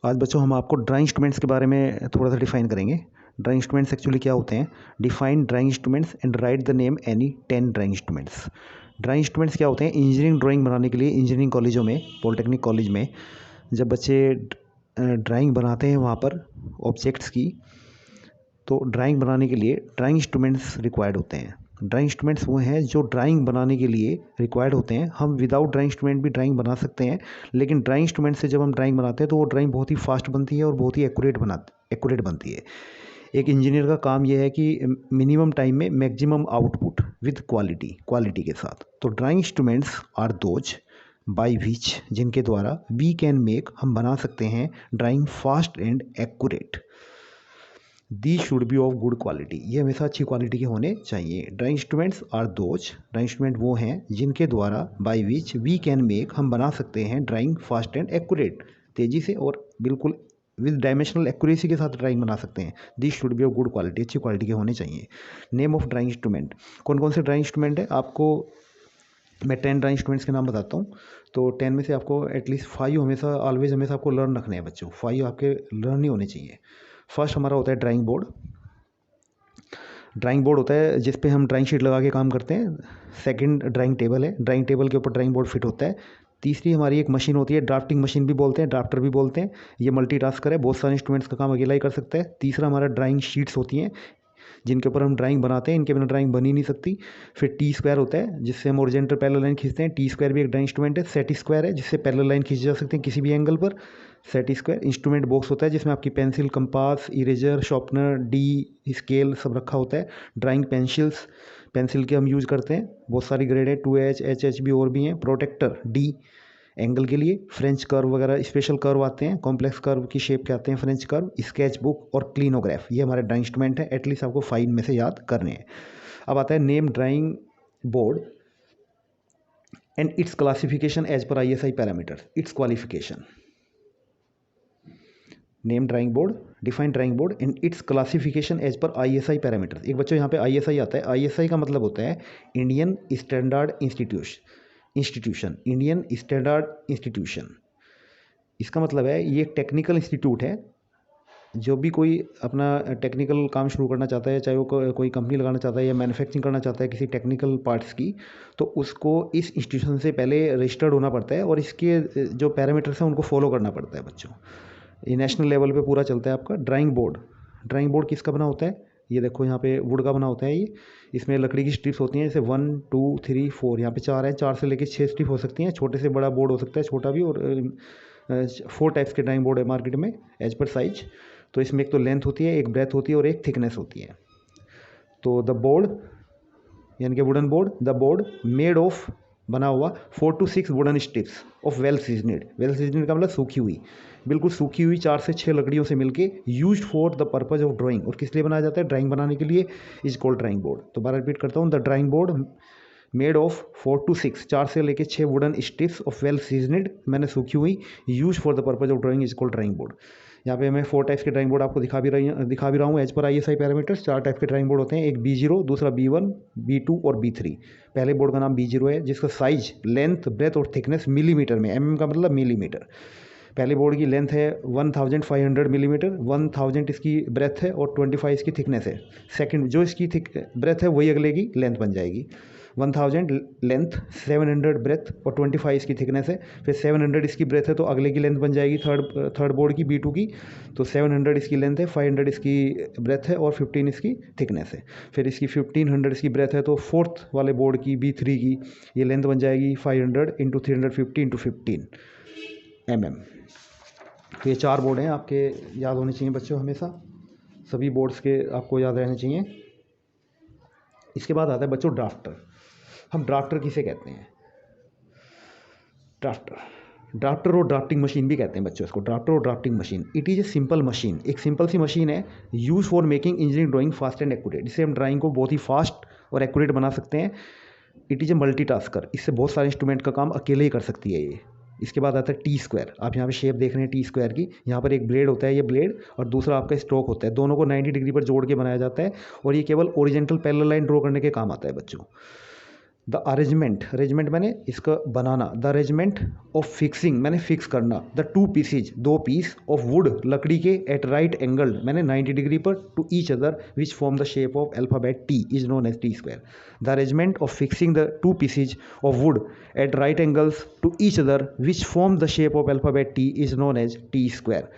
आज बच्चों हम आपको ड्राइंग इंस्ट्रूमेंट्स के बारे में थोड़ा सा डिफाइन करेंगे। ड्राइंग इंस्ट्रूमेंट्स एक्चुअली क्या होते हैं? Define drawing instruments and right the name any 10 drawing instruments. Drawing instruments क्या होते हैं? इंजीनियरिंग ड्राइंग बनाने के लिए इंजीनियरिंग कॉलेजों में, पॉलिटेक्निक कॉलेज में जब बच्चे ड्राइंग बनाते हैं वहाँ पर ऑब्जेक्ट्स की, तो ड्राइंग बनाने के लिए ड्राइंग इंस्ट्रूमेंट्स रिक्वायर्ड होते हैं। ड्राइंग इंस्ट्रूमेंट्स वो हैं जो ड्राइंग बनाने के लिए रिक्वायर्ड होते हैं। हम विदाउट ड्राइंग इंस्ट्रूमेंट भी ड्राइंग बना सकते हैं, लेकिन ड्राइंग इंस्ट्रूमेंट से जब हम ड्राइंग बनाते हैं तो वो ड्राइंग बहुत ही फास्ट बनती है और बहुत ही एक्यूरेट बनती है। एक इंजीनियर का काम यह है कि मिनिमम टाइम में मैक्सिमम आउटपुट विद क्वालिटी के साथ। तो drawing instruments are those by which, जिनके द्वारा वी कैन मेक, हम बना सकते हैं drawing fast and accurate. They should be of good quality, ये हमेशा अच्छी क्वालिटी के होने चाहिए। Drawing instruments are those, drawing instrument वो हैं जिनके द्वारा by which we can make, हम बना सकते हैं ड्राइंग फास्ट एंड एक्यूरेट, तेज़ी से और बिल्कुल विद डायमेंशनल एक्यूरेसी के साथ ड्राइंग बना सकते हैं। This should be of good quality, अच्छी क्वालिटी के होने चाहिए। नेम ऑफ ड्राइंग इंस्ट्रूमेंट, कौन कौन से ड्राइंग इंस्ट्रूमेंट है आपको मैं 10 ड्राइंग इंस्ट्रूमेंट्स के नाम बताता हूँ। तो 10 में से आपको एटलीस्ट 5 हमेशा आपको लर्न रखने हैं बच्चों। 5 आपके लर्न ही होने चाहिए। फर्स्ट हमारा होता है ड्राइंग बोर्ड। ड्राइंग बोर्ड होता है जिस पे हम ड्राइंग शीट लगा के काम करते हैं। सेकंड ड्राइंग टेबल है, ड्राइंग टेबल के ऊपर ड्राइंग बोर्ड फिट होता है। तीसरी हमारी एक मशीन होती है, ड्राफ्टिंग मशीन भी बोलते हैं, ड्राफ्टर भी बोलते हैं। ये मल्टीटास्कर है, बहुत सारे इंस्ट्रूमेंट्स का काम अकेला ही कर सकता है। तीसरा हमारा ड्राइंग शीट्स होती हैं जिनके ऊपर हम ड्राइंग बनाते हैं, इनके बिना ड्राइंग बन ही नहीं सकती। फिर टी स्क्वायर होता है जिससे हम ओरिजेंटल पैरेलल लाइन खींचते हैं, टी स्क्वायर भी एक ड्राइंग इंस्ट्रूमेंट है। सेट स्क्वायर है जिससे पैरेलल लाइन खींची जा सकते हैं किसी भी एंगल पर, सेट स्क्वायर। इंस्ट्रूमेंट बॉक्स होता है जिसमें आपकी pencil, compass, eraser, sharpener, D scale सब रखा होता है। ड्राइंग पेंसिल्स, पेंसिल के हम यूज़ करते हैं, बहुत सारी ग्रेड है, 2H, HH भी और भी हैं। प्रोटेक्टर डी एंगल के लिए, फ्रेंच कर्व वगैरह स्पेशल कर्व आते हैं, कॉम्प्लेक्स कर्व की शेप के आते हैं फ्रेंच कर्व। स्केच बुक और क्लिनोग्राफ, ये हमारे ड्राइंग इंस्ट्रूमेंट है। एटलीस्ट आपको 5 में से याद करने हैं। अब आता है name drawing board and its classification as per ISI parameters. Its qualification, name drawing board, define drawing board and its classification as per ISI parameters. एक बच्चों यहाँ पे ISI आता है। ISI का मतलब होता है Indian standard institution, Indian standard institution. इसका मतलब है ये एक टेक्निकल इंस्टीट्यूट है। जो भी कोई अपना टेक्निकल काम शुरू करना चाहता है, चाहे वो कोई कंपनी लगाना चाहता है या मैन्युफैक्चरिंग करना चाहता है किसी टेक्निकल पार्ट्स की, तो उसको इस इंस्टीट्यूशन से पहले रजिस्टर्ड होना पड़ता है और इसके जो पैरामीटर्स हैं उनको फॉलो करना पड़ता है बच्चों। ये नेशनल लेवल पे पूरा चलता है आपका। ड्राइंग बोर्ड, ड्राइंग बोर्ड किसका बना होता है? ये देखो यहाँ पे वुड का बना होता है ये। इसमें लकड़ी की स्ट्रिप्स होती हैं, जैसे 1 2 3 4, यहाँ पे 4 है, 4 से लेकर 6 स्ट्रिप हो सकती हैं। छोटे से बड़ा बोर्ड हो सकता है, छोटा भी। और 4 टाइप्स के ड्राइंग बोर्ड है मार्केट में एज पर साइज। तो इसमें एक तो लेंथ होती है, एक ब्रेथ होती है और एक थिकनेस होती है। तो द बोर्ड यानी कि wooden board, the board made of, बना हुआ 4 to 6 wooden strips of well seasoned का मतलब सूखी हुई, बिल्कुल सूखी हुई 4 से 6 लकड़ियों से मिलके, used for the purpose of drawing, और किस लिए बनाया जाता है? ड्राइंग बनाने के लिए। Is called drawing board. तो बार रिपीट करता हूँ, the drawing board made of 4 to 6, 4 से लेके 6 वुडन स्ट्रिप्स ऑफ वेल सीजनेड, मैंने सूखी हुई, use for the purpose of drawing, is called drawing board. यहाँ पे मैं 4 टाइप्स के ड्राइंग बोर्ड आपको दिखा भी रहा हूँ as per ISI parameters. 4 type के ड्राइंग बोर्ड होते हैं, एक B0, दूसरा B1, B2 और B3। पहले बोर्ड का नाम B0 है जिसका साइज, लेंथ, ब्रेथ और थिकनेस मिलीमीटर में, mm का मतलब मिलीमीटर। पहले बोर्ड की लेंथ है 1500 मिलीमीटर, 1000 इसकी ब्रेथ है और 25 इसकी थिकनेस है। सेकंड जो इसकी ब्रेथ है वही अगले की लेंथ बन जाएगी। 1000 लेंथ, 700 ब्रेथ और 25 इसकी थिकनेस है। फिर 700 इसकी ब्रेथ है तो अगले की लेंथ बन जाएगी थर्ड बोर्ड की, B2 की। तो 700 इसकी लेंथ है, 500 इसकी ब्रेथ है और 15 इसकी थिकनेस है। फिर इसकी 1500 इसकी ब्रेथ है तो फोर्थ वाले बोर्ड की, B3 की, ये लेंथ बन जाएगी 500 इंटू 350 इंटू 15 mm। तो ये 4 बोर्ड हैं, आपके याद होने चाहिए बच्चों हमेशा। सभी बोर्ड्स के आपको याद रहने चाहिए। इसके बाद आता है बच्चों ड्राफ्टर। हम ड्राफ्टर किसे कहते हैं? ड्राफ्टर और ड्राफ्टिंग मशीन भी कहते हैं बच्चों इसको। ड्राफ्टर और drafting machine, it is a simple machine, एक सिंपल सी मशीन है, use for making engineering drawing fast and accurate. इससे हम ड्राइंग को बहुत ही फास्ट और एक्यूरेट बना सकते हैं। इट इज़ ए मल्टीटास्कर, इससे बहुत सारे इंस्ट्रूमेंट का काम अकेले ही कर सकती है ये। इसके बाद आता है टी स्क्वायर। आप यहाँ पे शेप देख रहे हैं टी स्क्वायर की, यहाँ पर एक ब्लेड होता है, ये ब्लेड, और दूसरा आपका स्ट्रोक होता है। दोनों को 90 डिग्री पर जोड़ के बनाया जाता है और ये केवल ओरिजेंटल पैरेलल लाइन ड्रॉ करने के काम आता है बच्चों। द अरेंजमेंट मैंने इसका बनाना, द अरेंजमेंट ऑफ फिक्सिंग मैंने फिक्स करना, द टू पीसीज दो पीस ऑफ वुड लकड़ी के एट राइट एंगल मैंने 90 डिग्री पर to each other which form the shape of alphabet T is known as T square. The arrangement of fixing the two pieces of wood at right angles to each other which form the shape of alphabet T is known as T square.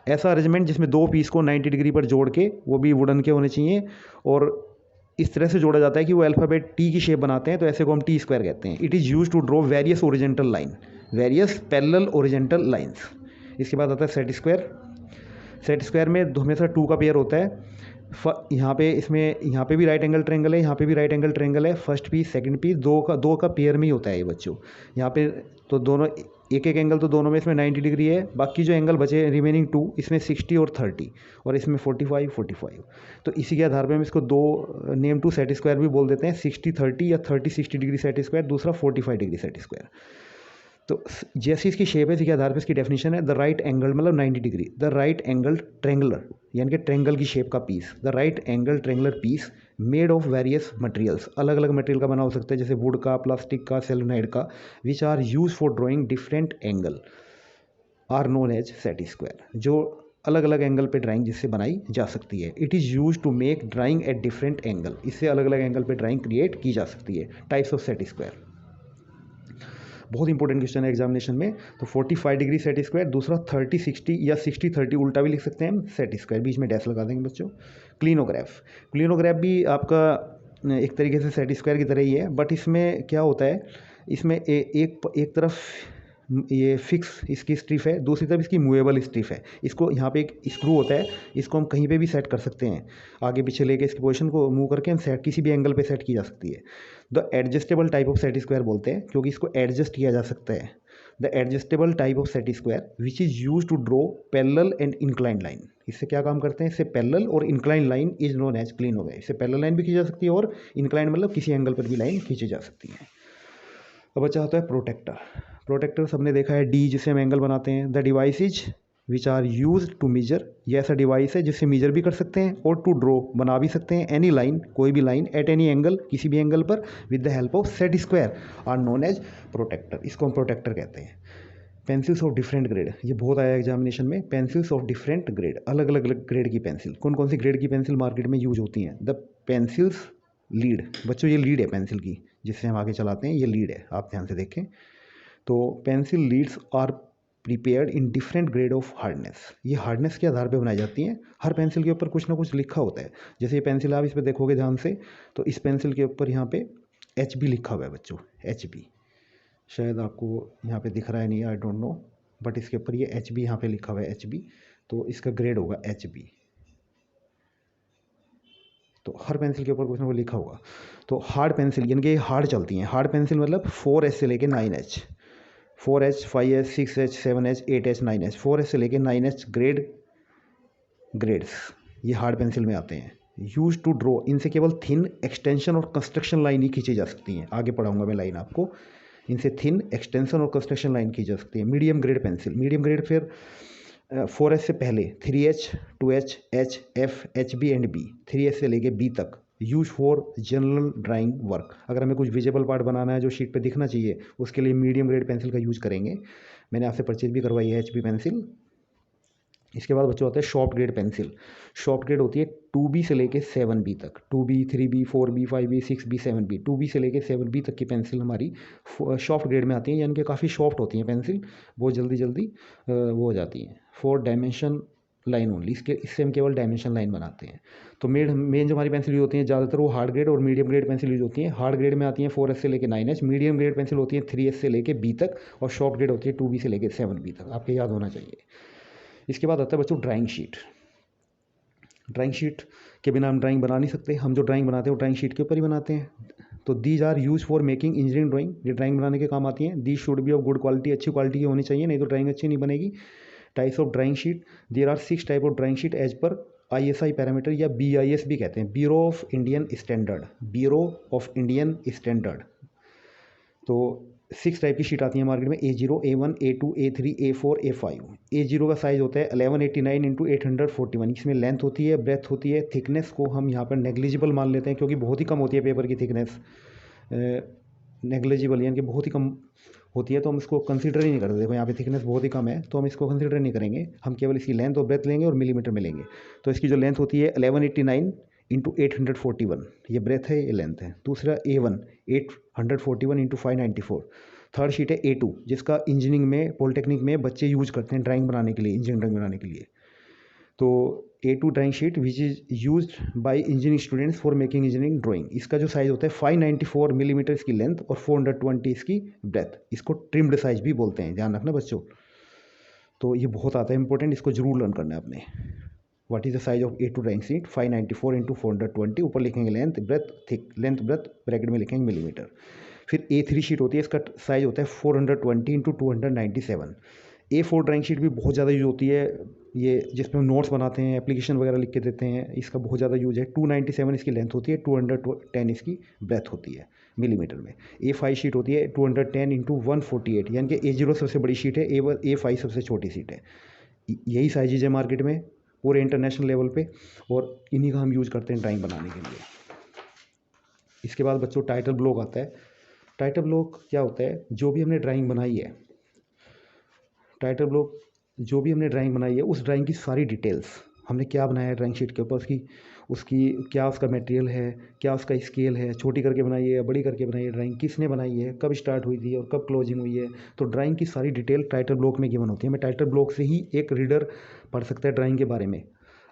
ऐसा arrangement जिसमें दो piece को 90 degree पर जोड़ के, वो भी wooden के होने चाहिए, और इस तरह से जोड़ा जाता है कि वो अल्फ़ाबेट टी की शेप बनाते हैं, तो ऐसे को हम टी स्क्वायर कहते हैं। It is use to draw various horizontal line, various parallel horizontal lines. इसके बाद आता है सेट स्क्वायर। सेट स्क्वायर में हमेशा टू का पेयर होता है। यहाँ पे इसमें यहाँ पे भी राइट एंगल ट्रायंगल है, यहाँ पे भी राइट एंगल ट्रायंगल है। फर्स्ट पीस सेकंड पीस दो का पेयर में ही होता है ये बच्चों। यहाँ पे तो दोनों एक एंगल तो दोनों में इसमें 90 डिग्री है, बाकी जो एंगल बचे रिमेनिंग टू, इसमें 60 और 30 और इसमें 45। तो इसी के आधार पर हम इसको दो नेम टू सेट स्क्वायर भी बोल देते हैं, 60-30 या 30-60 डिग्री सेट स्क्वायर, दूसरा 45 डिग्री सेट स्क्वायर। तो जैसी इसकी शेप है, इसी के आधार पर इसकी डेफिनेशन है द राइट एंगल मतलब 90 degree, the right angle triangular यानी कि ट्रेंगल की शेप का piece, the right angle triangular piece made of various materials, अलग अलग मटेरियल का बना हो सकता है, जैसे वुड का, प्लास्टिक का, सेलुनाइड का, which are use for drawing different angle are known as set square, जो अलग अलग एंगल पे ड्राइंग जिससे बनाई जा सकती है। It is use to make drawing at different angle, इससे अलग अलग एंगल पे ड्राइंग क्रिएट की जा सकती है। टाइप्स ऑफ सेट स्क्वायर बहुत इंपॉर्टेंट क्वेश्चन है एग्जामिनेशन में। तो 45 डिग्री सेट स्क्वायर, दूसरा 30-60 या 60-30 उल्टा भी लिख सकते हैं हम, सेट स्क्वायर बीच में डैश लगा देंगे बच्चों। क्लिनोग्राफ भी आपका एक तरीके से सेट स्क्वायर की तरह ही है, बट इसमें क्या होता है, इसमें एक तरफ ये फिक्स इसकी स्ट्रिप है, दूसरी तरफ इसकी मूवेबल स्ट्रिप है। इसको यहाँ पे एक स्क्रू होता है, इसको हम कहीं पे भी सेट कर सकते हैं, आगे पीछे लेके इसकी पोजीशन को मूव करके हम सेट किसी भी एंगल पे सेट की जा सकती है। The adjustable type of set square बोलते हैं, क्योंकि इसको एडजस्ट किया जा सकता है। The adjustable type of set square which is use to draw parallel and inclined line, इससे क्या काम करते हैं, इससे पैरेलल और inclined line is known as clinograph. इससे पैरेलल लाइन भी खींची जा सकती है और इंक्लाइंड मतलब किसी एंगल पर भी लाइन खींची जा सकती है। अब बचा होता है प्रोटेक्टर सबने देखा है, डी जिससे हम एंगल बनाते हैं। The devices which are use to measure, ये ऐसा डिवाइस है जिससे मेजर भी कर सकते हैं और टू ड्रॉ बना भी सकते हैं एनी लाइन, कोई भी लाइन एट एनी एंगल, किसी भी एंगल पर, with the help of set square are known as protractor, इसको हम प्रोटेक्टर कहते हैं। पेंसिल्स ऑफ डिफरेंट ग्रेड, ये बहुत आया एग्जामिनेशन में। पेंसिल्स ऑफ डिफरेंट ग्रेड, अलग अलग ग्रेड की पेंसिल, कौन कौन सी ग्रेड की पेंसिल मार्केट में यूज होती हैं। द पेंसिल्स लीड, बच्चों ये लीड है पेंसिल की जिससे हम आगे चलाते हैं, ये लीड है, आप ध्यान से देखें। तो pencil leads are prepared in different grade of hardness, ये हार्डनेस के आधार पे बनाई जाती हैं। हर पेंसिल के ऊपर कुछ ना कुछ लिखा होता है, जैसे ये पेंसिल आप इस पर देखोगे ध्यान से, तो इस पेंसिल के ऊपर यहाँ पे HB लिखा हुआ है बच्चों, HB, शायद आपको यहाँ पे दिख रहा है नहीं, आई डोंट नो, बट इसके ऊपर ये HB यहाँ पे लिखा हुआ है, HB, तो इसका ग्रेड होगा HB। तो हर पेंसिल के ऊपर कुछ ना कुछ लिखा होगा। तो हार्ड पेंसिल यानी कि हार्ड चलती हैं, हार्ड पेंसिल मतलब 4H से लेके 9H, 4H, 5H, 6H, 7H, 8H, 9H, 4H से लेके 9H ग्रेड्स ये हार्ड पेंसिल में आते हैं। यूज टू ड्रॉ, इनसे केवल थिन एक्सटेंशन और कंस्ट्रक्शन लाइन ही खींची जा सकती हैं, आगे पढ़ाऊंगा मैं लाइन आपको, इनसे थिन एक्सटेंशन और कंस्ट्रक्शन लाइन खींची जा सकती है। Medium grade pencil, medium grade फिर 4H से पहले 3H, 2H, H, F, HB and B, 3H से लेके B तक, use for general drawing work, अगर हमें कुछ विजिबल पार्ट बनाना है जो शीट पे दिखना चाहिए, उसके लिए मीडियम ग्रेड पेंसिल का यूज़ करेंगे। मैंने आपसे परचेज भी करवाई है HB पेंसिल। इसके बाद बच्चों होता है short grade pencil, short grade होती है 2B से लेके 7B तक, 2B, 3B, 4B, 5B, 6B, 7B, 2B से लेके 7B तक की पेंसिल हमारी सॉफ्ट ग्रेड में आती हैं, यानी कि काफ़ी सॉफ्ट होती हैं पेंसिल, बहुत जल्दी वो हो जाती हैं। 4 डायमेंशन लाइन ओनली, इससे हम केवल डायमेंशन लाइन बनाते हैं। तो मेन जो हमारी पेंसिल यूज होती हैं ज़्यादातर वो हार्ड ग्रेड और मीडियम ग्रेड पेंसिल यूज होती हैं। हार्ड ग्रेड में आती हैं 4H से लेके 9H, मीडियम ग्रेड पेंसिल होती है 3H से लेके B तक, और शॉर्ट ग्रेड होती है 2B से लेके 7B तक, आपके याद होना चाहिए। इसके बाद आता है बच्चों ड्राइंग शीट। ड्राइंग शीट के बिना हम ड्राइंग बना नहीं सकते, हम जो ड्राइंग बनाते हैं वो ड्राइंग शीट के ऊपर ही बनाते हैं। तो these are use for making engineering drawing, ये ड्राइंग बनाने के काम आती हैं। These should be of good quality, अच्छी क्वालिटी की होनी चाहिए, नहीं तो ड्राइंग अच्छी नहीं बनेगी। Types of drawing sheet, there are 6 type of drawing sheet as per ISI parameter, या BIS भी कहते हैं, Bureau of Indian Standard, Bureau of Indian Standard. तो 6 टाइप की शीट आती है मार्केट में, A0, A1, A2, A3, A4, A5। A0 का साइज़ होता है 1189 × 841, इसमें लेंथ होती है, ब्रेथ होती है, थिकनेस को हम यहाँ पर नेग्लिजिबल मान लेते हैं क्योंकि बहुत ही कम होती है पेपर की थिकनेस। नेग्लिजिबल यानी कि बहुत ही कम होती है तो हम इसको कंसीडर ही नहीं करते। देखो यहाँ पे थिकनेस बहुत ही कम है तो हम इसको कंसीडर नहीं करेंगे, हम केवल इसकी लेंथ और ब्रेथ लेंगे और मिलीमीटर में लेंगे। तो इसकी जो लेंथ होती है 1189 इंटू 841, ये ब्रेथ है, ये लेंथ है। दूसरा A1 841 इंटू 594। थर्ड शीट है A2 जिसका इंजीनियरिंग में, पॉलिटेक्निक में बच्चे यूज करते हैं ड्राइंग बनाने के लिए, इंजीनियरिंग ड्राइंग बनाने के लिए। तो A2 drawing sheet which is used by engineering students for making engineering drawing. इसका जो साइज़ होता है 594 मिलीमीटर इसकी लेंथ और 420 इसकी ब्रेथ। इसको ट्रिम्ड साइज भी बोलते हैं, ध्यान रखना बच्चों। तो ये बहुत आता है इंपॉर्टेंट, इसको जरूर लर्न करना है आपने। What is the size of A2 drawing sheet? 594 into 420, ऊपर लिखेंगे length breadth, thick length breadth, bracket में लिखेंगे मिलीमीटर। फिर A3 शीट होती है, इसका साइज होता है 420 इंटू 297। A4 ड्राइंग शीट भी बहुत ज़्यादा यूज होती है, ये जिसमें हम नोट्स बनाते हैं, एप्लीकेशन वगैरह लिख के देते हैं, इसका बहुत ज़्यादा यूज है। 297 इसकी लेंथ होती है, 210 इसकी ब्रेथ होती है मिलीमीटर में। A5 शीट होती है 210 इंटू 148, यानी कि A0 सबसे बड़ी शीट है, A5 सबसे छोटी शीट है। यही साइजेज है मार्केट में पूरे इंटरनेशनल लेवल पे, और इन्हीं का हम यूज़ करते हैं ड्राइंग बनाने के लिए। इसके बाद बच्चों टाइटल ब्लॉक आता है। टाइटल ब्लॉक क्या होता है? जो भी हमने ड्राइंग बनाई है, टाइटल ब्लॉक जो भी हमने ड्राइंग बनाई है उस ड्राइंग की सारी डिटेल्स, हमने क्या बनाया है ड्राइंग शीट के ऊपर, उसकी क्या उसका मटेरियल है, क्या उसका स्केल है, छोटी करके बनाई है या बड़ी करके बनाई है ड्राइंग, किसने बनाई है, कब स्टार्ट हुई थी और कब क्लोजिंग हुई है। तो ड्राइंग की सारी डिटेल टाइटल ब्लॉक में गिवन होती है। मैं टाइटल ब्लॉक से ही एक रीडर पढ़ सकता है ड्राइंग के बारे में।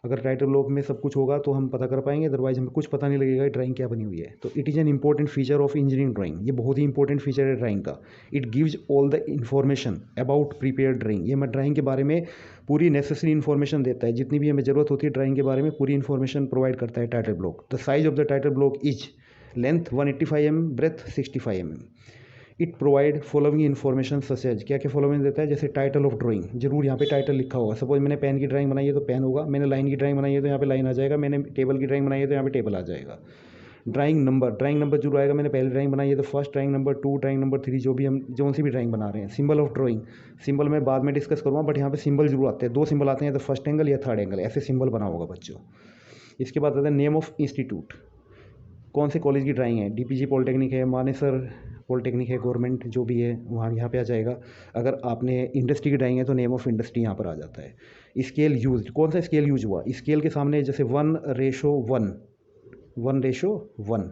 अगर टाइटल ब्लॉक में सब कुछ होगा तो हम पता कर पाएंगे, अदरवाइज हमें कुछ पता नहीं लगेगा ड्राइंग क्या बनी हुई है। तो it is an important feature of engineering drawing, ये बहुत ही इंपॉर्टेंट फीचर है ड्राइंग का। It gives all the information about prepare drawing, ये मैं ड्राइंग के बारे में पूरी नेसेसरी इन्फॉर्मेशन देता है, जितनी भी हमें ज़रूरत होती है ड्राइंग के बारे में पूरी इन्फॉर्मेशन प्रोवाइड करता है title block. The size of the title block is length 185 mm, breadth 65 mm। It provide following information such as, क्या क्या फॉलोइंग देता है, जैसे टाइटल ऑफ ड्राइंग, जरूर यहाँ पे टाइटल लिखा होगा। सपोज मैंने पेन की ड्राइंग बनाई है तो पेन होगा, मैंने लाइन की ड्राइंग बनाई है तो यहाँ पे लाइन आ जाएगा, मैंने टेबल की ड्राइंग बनाई है तो यहाँ पे टेबल आ जाएगा। ड्राइंग नंबर जरूर आएगा, मैंने पहले ड्राइंग बनाई है तो first drawing number 2, drawing number 3, जो भी हम जो सी भी ड्राइंग बना रहे हैं। सिंबल ऑफ ड्राइंग, सिंबल मैं बाद में डिस्कस करूँगा, बट यहाँ पे सिंबल जरूर आते हैं, 2 सिंबल आते हैं, तो फर्स्ट एंगल या थर्ड एंगल, ऐसे सिंबल बना होगा बच्चों। इसके बाद आता है नेम ऑफ इंस्टीट्यूट, कौन से कॉलेज की ड्राइंग है, DPG पॉलिटेक्निक है, मानेसर पॉलिटेक्निक है, गवर्नमेंट जो भी है वहाँ यहाँ पे आ जाएगा। अगर आपने इंडस्ट्री की ड्राइंग है तो नेम ऑफ इंडस्ट्री यहाँ पर आ जाता है। स्केल यूज, कौन सा स्केल यूज हुआ, स्केल के सामने जैसे 1:1, 1:1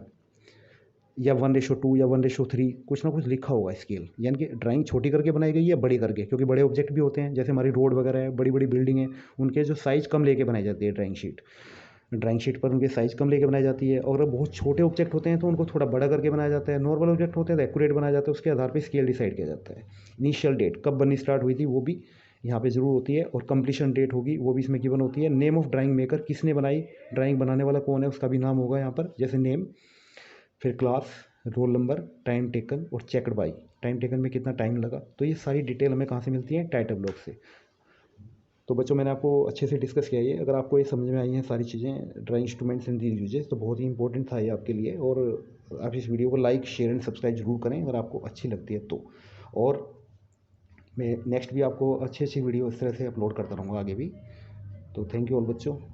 या 1:2 या 1:3, कुछ ना कुछ लिखा होगा स्केल, यानी कि ड्राइंग छोटी करके बनाई गई है बड़ी करके, क्योंकि बड़े ऑब्जेक्ट भी होते हैं, जैसे हमारी रोड वगैरह है, बड़ी बड़ी बिल्डिंग है, उनके जो साइज़ कम लेके बनाई जाती है ड्राइंग शीट पर उनके साइज़ कम लेके बनाई जाती है। और बहुत छोटे ऑब्जेक्ट होते हैं तो उनको थोड़ा बड़ा करके बनाया जाता है, नॉर्मल ऑब्जेक्ट होते हैं तो एक्यूरेट बनाया जाता है, उसके आधार पर स्केल डिसाइड किया जाता है। इनिशियल डेट, कब बननी स्टार्ट हुई थी, वो भी यहाँ पे ज़रूर होती है, और कंप्लीशन डेट होगी वो भी इसमें गिवन होती है। नेम ऑफ ड्राइंग मेकर, किसने बनाई, ड्राइंग बनाने वाला कौन है, उसका भी नाम होगा यहाँ पर, जैसे नेम। फिर class, roll number, time taken और चेकड बाई, टाइम टेकन में कितना टाइम लगा। तो ये सारी डिटेल हमें कहाँ से मिलती है, टाइटल ब्लॉक से। तो बच्चों मैंने आपको अच्छे से डिस्कस किया ये, अगर आपको ये समझ में आई हैं सारी चीज़ें, drawing instruments and these uses, तो बहुत ही इंपॉर्टेंट था ये आपके लिए। और आप इस वीडियो को लाइक, शेयर एंड सब्सक्राइब जरूर करें अगर आपको अच्छी लगती है तो। और मैं नेक्स्ट भी आपको अच्छी वीडियो इस तरह से अपलोड करता रहूँगा आगे भी। तो थैंक यू ऑल बच्चों।